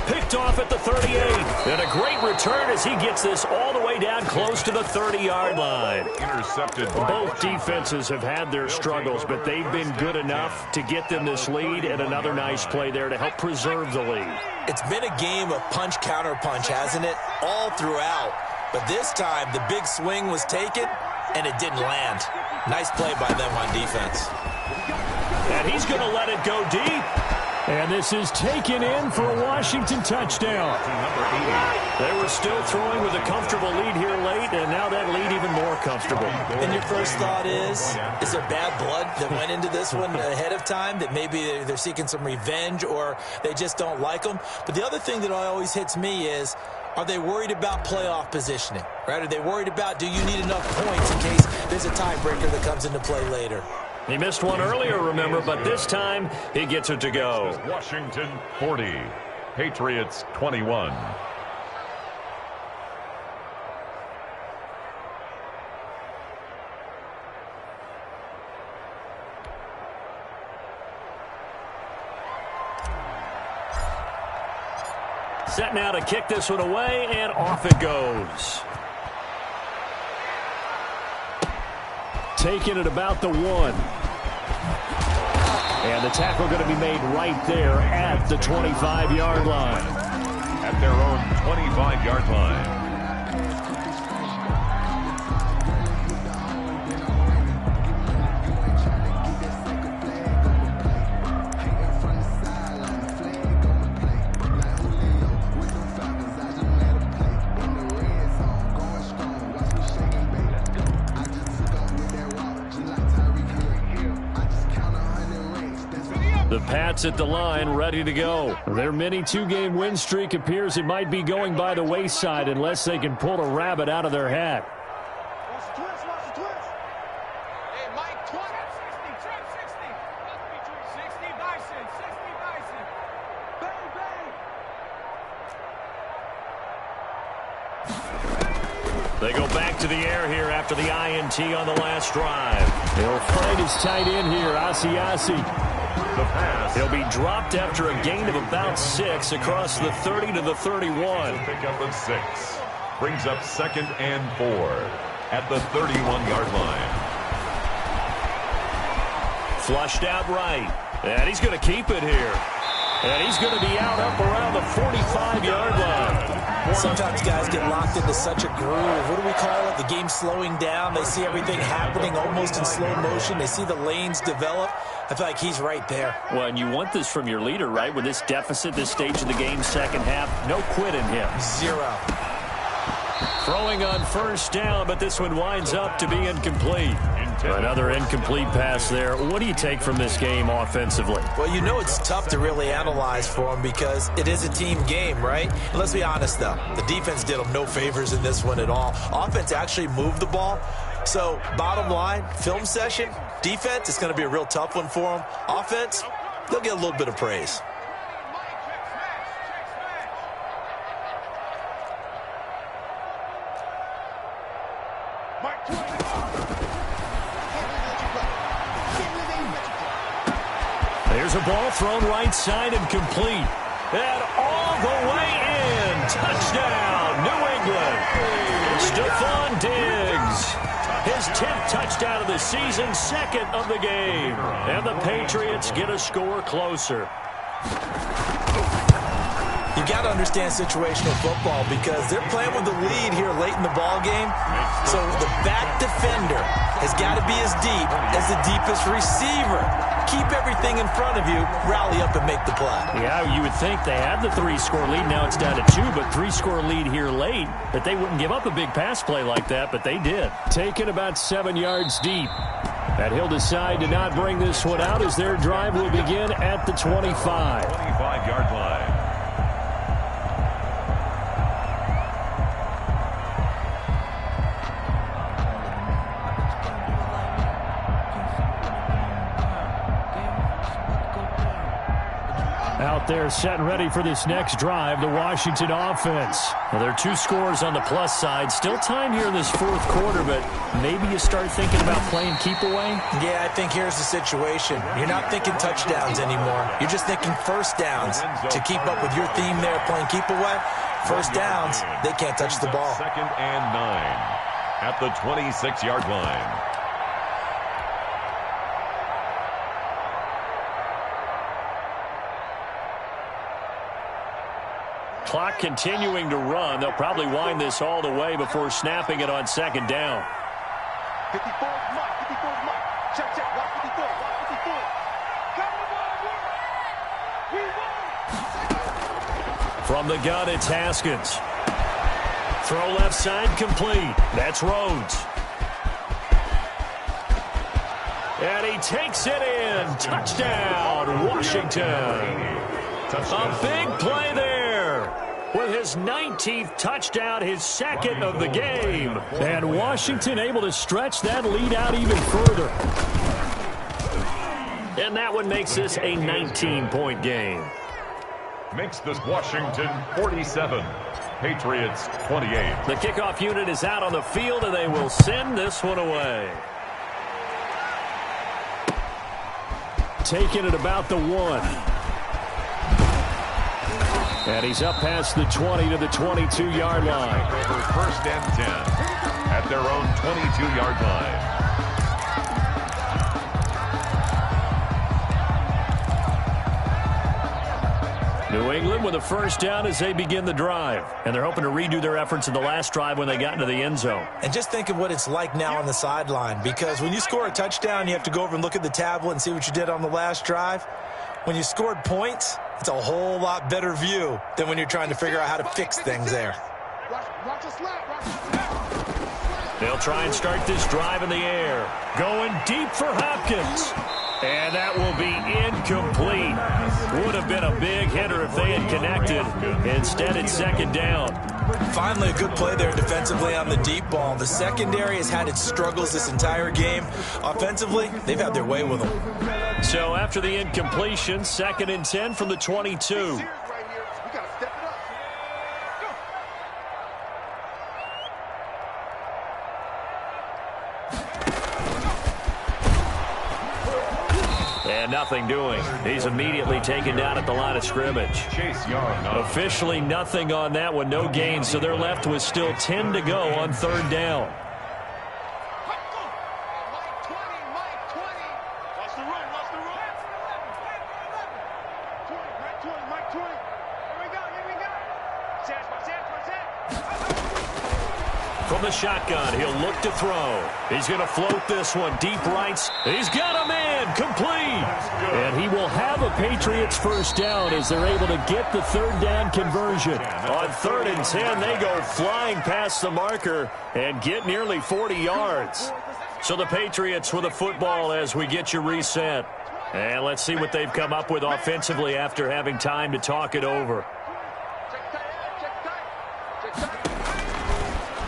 Picked off at the 38. And a great return as he gets this all the way down close to the 30-yard line. Intercepted. Both defenses have had their struggles, but they've been good enough to get them this lead, and another nice play there to help preserve the lead. It's been a game of punch-counter-punch, hasn't it? All throughout. But this time, the big swing was taken, and it didn't land. Nice play by them on defense. And he's going to let it go deep. And this is taken in for a Washington touchdown. They were still throwing with a comfortable lead here late, and now that lead even more comfortable. And your first thought is there bad blood that went into this one ahead of time, that maybe they're seeking some revenge or they just don't like them? But the other thing that always hits me is, are they worried about playoff positioning? Right? Are they worried about, do you need enough points in case there's a tiebreaker that comes into play later? He missed one earlier, remember, but this time he gets it to go. Washington 40, Patriots 21. Set now to kick this one away, and off it goes. Taking it about the 1. And the tackle going to be made right there at the 25-yard line. At their own 25-yard line. The Pats at the line, ready to go. Their mini two-game win streak appears it might be going by the wayside unless they can pull a rabbit out of their hat. Watch the twist, watch the twist. Hey, Mike, 20. 60 Bison, 60 Bison. Bang, bang. They go back to the air here after the INT on the last drive. He'll find his tight end here, Asiasi. The pass. He'll be dropped after a gain of about 6 across the 30 to the 31. Pickup of 6. Brings up 2nd and 4 at the 31-yard line. Flushed out right. And he's going to keep it here. And he's going to be out up around the 45-yard line. Sometimes guys get locked into such a groove. What do we call it? The game's slowing down. They see everything happening almost in slow motion. They see the lanes develop. I feel like he's right there. Well, and you want this from your leader, right? With this deficit, this stage of the game, second half, no quit in him. 0. Throwing on first down, but this one winds up to be incomplete. Another incomplete pass there. What do you take from this game offensively? Well, you know it's tough to really analyze for them because it is a team game, right? Let's be honest, though. The defense did them no favors in this one at all. Offense actually moved the ball. So, bottom line, film session, defense, it's going to be a real tough one for them. Offense, they'll get a little bit of praise. There's a ball thrown right side and complete. And all the way in. Touchdown, New England. Stephon Diggs. His 10th touchdown of the season, 2nd of the game. And the Patriots get a score closer. You got to understand situational football because they're playing with the lead here late in the ball game. So the back defender has got to be as deep as the deepest receiver. Keep everything in front of you, rally up and make the play. Yeah, you would think they had the 3-score lead. Now it's down to 2, but 3-score lead here late. That they wouldn't give up a big pass play like that, but they did. Taken about 7 yards deep. And he'll decide to not bring this one out as their drive will begin at the 25. 25-yard line. out there set and ready for this next drive, the Washington offense. Well, there are 2 scores on the plus side. Still time here in this fourth quarter, but maybe you start thinking about playing keep away? Yeah, I think here's the situation. You're not thinking touchdowns anymore. You're just thinking first downs. To keep up with your theme there, playing keep away, first downs, they can't touch the ball. 2nd and 9 at the 26-yard line. Clock continuing to run. They'll probably wind this all the way before snapping it on 2nd down. 54 Mike, 54 Mike. Check, check, watch 54, watch 54. Come on, we won. From the gun, it's Haskins. Throw left side complete. That's Rhodes. And he takes it in. Touchdown, Washington. A big play there with his 19th touchdown, his 2nd of the game. And Washington able to stretch that lead out even further. And that one makes this a 19-point game. Makes this Washington 47, Patriots 28. The kickoff unit is out on the field, and they will send this one away. Taking it about the 1. And he's up past the 20 to the 22-yard line. Over 1st and 10 at their own 22-yard line. New England with a first down as they begin the drive. And they're hoping to redo their efforts in the last drive when they got into the end zone. And just think of what it's like now on the sideline, because when you score a touchdown, you have to go over and look at the tablet and see what you did on the last drive. When you scored points, it's a whole lot better view than when you're trying to figure out how to fix things there. They'll try and start this drive in the air. Going deep for Hopkins. And that will be incomplete. Would have been a big hitter if they had connected. Instead, it's 2nd down. Finally, a good play there defensively on the deep ball. The secondary has had its struggles this entire game. Offensively, they've had their way with them. So after the incompletion, 2nd and 10 from the 22. And nothing doing. He's immediately taken down at the line of scrimmage. Chase Young. Officially nothing on that one. No gain, so they're left with still 10 to go on 3rd down. From the shotgun, he'll look to throw. He's going to float this one deep right. He's got a man complete. And he will have a Patriots first down as they're able to get the 3rd down conversion. On 3rd and 10, they go flying past the marker and get nearly 40 yards. So the Patriots with the football as we get you reset. And let's see what they've come up with offensively after having time to talk it over.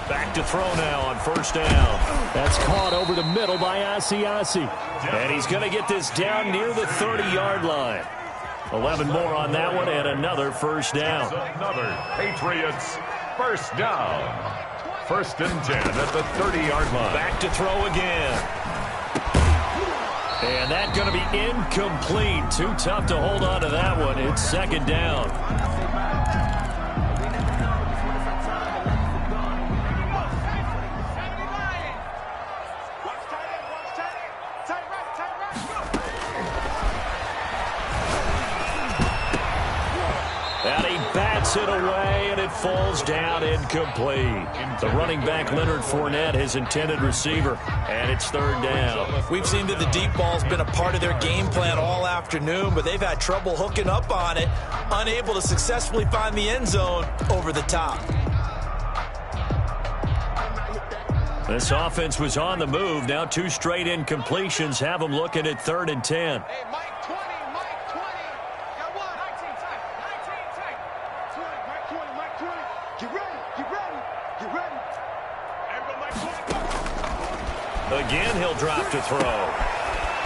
Back to throw now on 1st down. That's caught over the middle by Asiasi. And he's going to get this down near the 30-yard line. 11 more on that one and another first down. Another Patriots first down. 1st and 10 at the 30-yard line. Back to throw again. And that's going to be incomplete. Too tough to hold on to that one. It's 2nd down. It away, and it falls down incomplete. The running back, Leonard Fournette, his intended receiver, and it's 3rd down. We've seen that the deep ball's been a part of their game plan all afternoon, but they've had trouble hooking up on it, unable to successfully find the end zone over the top. This offense was on the move. Now 2 straight incompletions have them looking at 3rd and 10. Again, he'll drop to throw.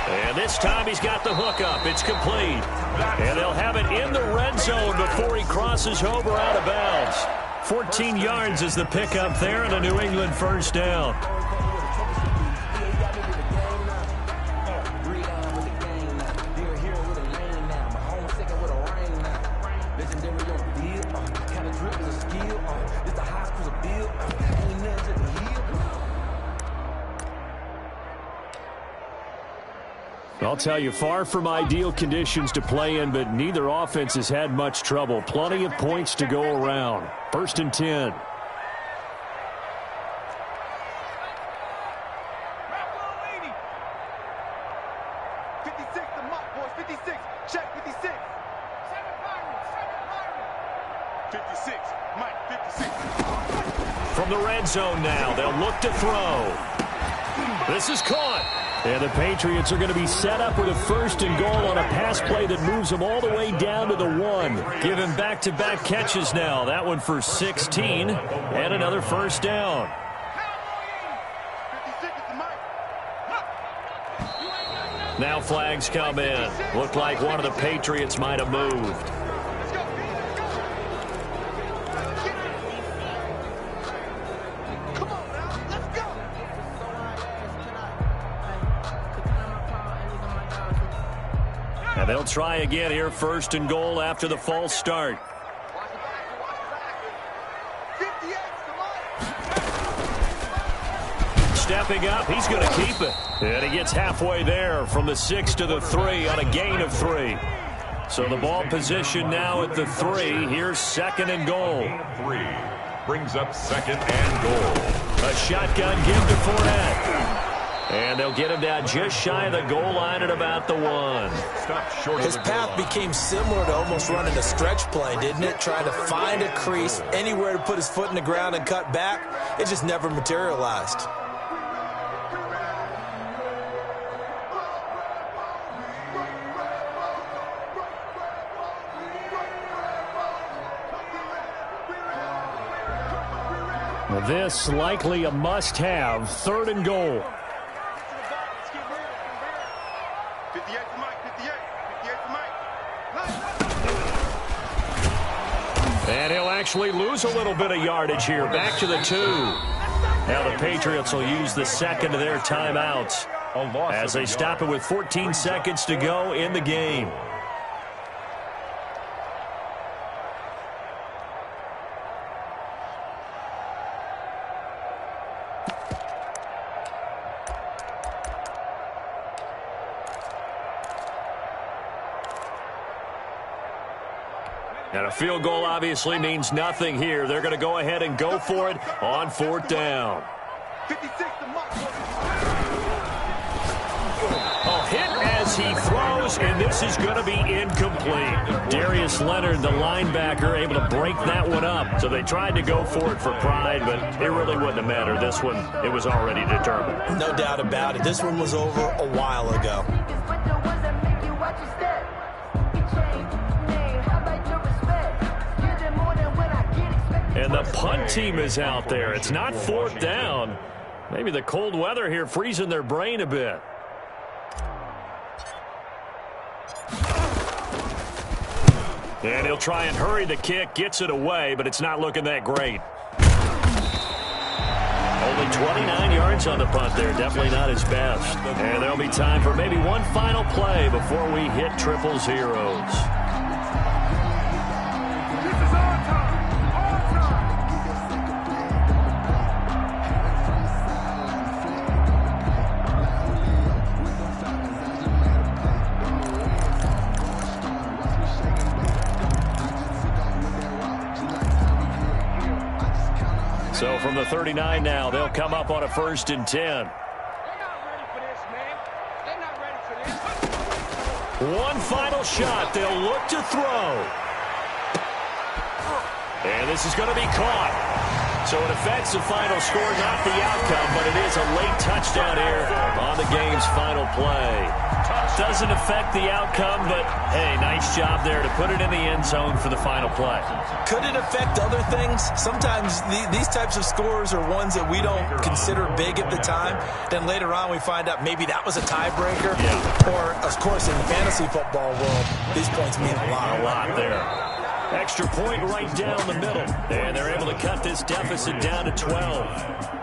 And this time he's got the hook up. It's complete. And they'll have it in the red zone before he crosses over out of bounds. 14 yards is the pickup there and a New England first down. I'll tell you, far from ideal conditions to play in, but neither offense has had much trouble. Plenty of points to go around. 1st and 10. From the red zone now, they'll look to throw. This is caught. And the Patriots are going to be set up with a 1st and goal on a pass play that moves them all the way down to the 1. Given back-to-back catches now. That one for 16 and another first down. Now flags come in. Looked like one of the Patriots might have moved. And they'll try again here, 1st and goal after the false start. Stepping up, he's going to keep it. And he gets halfway there from the 6 to the 3 on a gain of 3. So the ball position now at the 3. Here's 2nd and goal. 3 brings up 2nd and goal. A shotgun give to Fournette. And they'll get him down just shy of the goal line at about the 1. His path became similar to almost running a stretch play, didn't it? Trying to find a crease, anywhere to put his foot in the ground and cut back. It just never materialized. This likely a must-have, 3rd and goal. And he'll actually lose a little bit of yardage here. Back to the 2. Now the Patriots will use the 2nd of their timeouts as they stop it with 14 seconds to go in the game. And a field goal obviously means nothing here. They're going to go ahead and go for it on 4th down. Oh, hit as he throws, and this is going to be incomplete. Darius Leonard, the linebacker, able to break that one up. So they tried to go for it for pride, but it really wouldn't have mattered. This one, it was already determined. No doubt about it. This one was over a while ago. And the punt team is out there. It's not 4th down. Maybe the cold weather here freezing their brain a bit. And he'll try and hurry the kick, gets it away, but it's not looking that great. Only 29 yards on the punt there. Definitely not his best. And there'll be time for maybe one final play before we hit triple zeros. So from the 39 now, they'll come up on a 1st and 10. They're not ready for this, man. They're not ready for this. One final shot. They'll look to throw. And this is going to be caught. So it affects the final score, not the outcome, but it is a late touchdown here on the game's final play. Doesn't affect the outcome, but, hey, nice job there to put it in the end zone for the final play. Could it affect other things? Sometimes these types of scores are ones that we don't consider big at the time. Then later on we find out maybe that was a tiebreaker. Yeah. Or, of course, in the fantasy football world, these points mean a lot. A lot there. Extra point right down the middle. And they're able to cut this deficit down to 12.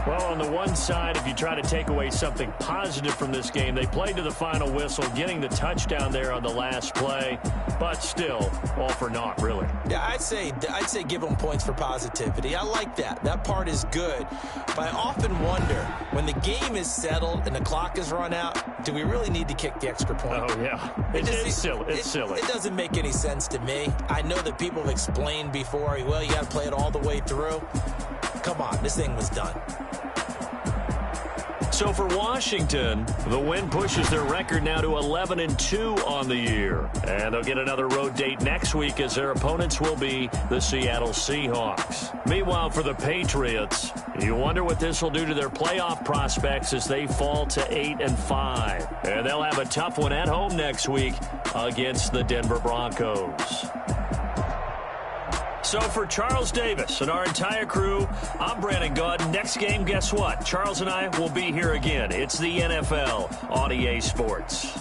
Well, on the one side, if you try to take away something positive from this game, they played to the final whistle, getting the touchdown there on the last play, but still, all for naught, really. Yeah, I'd say give them points for positivity. I like that. That part is good. But I often wonder, when the game is settled and the clock is run out, do we really need to kick the extra point? Oh, yeah. It's silly. It's silly. It doesn't make any sense to me. I know that people have explained before, well, you got to play it all the way through. Come on, this thing was done. So for Washington, the win pushes their record now to 11-2 on the year. And they'll get another road date next week as their opponents will be the Seattle Seahawks. Meanwhile, for the Patriots, you wonder what this will do to their playoff prospects as they fall to 8-5. And they'll have a tough one at home next week against the Denver Broncos. So for Charles Davis and our entire crew, I'm Brandon Gaudin. Next game, guess what? Charles and I will be here again. It's the NFL on EA Sports.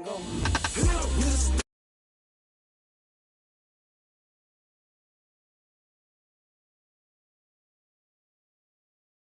Go.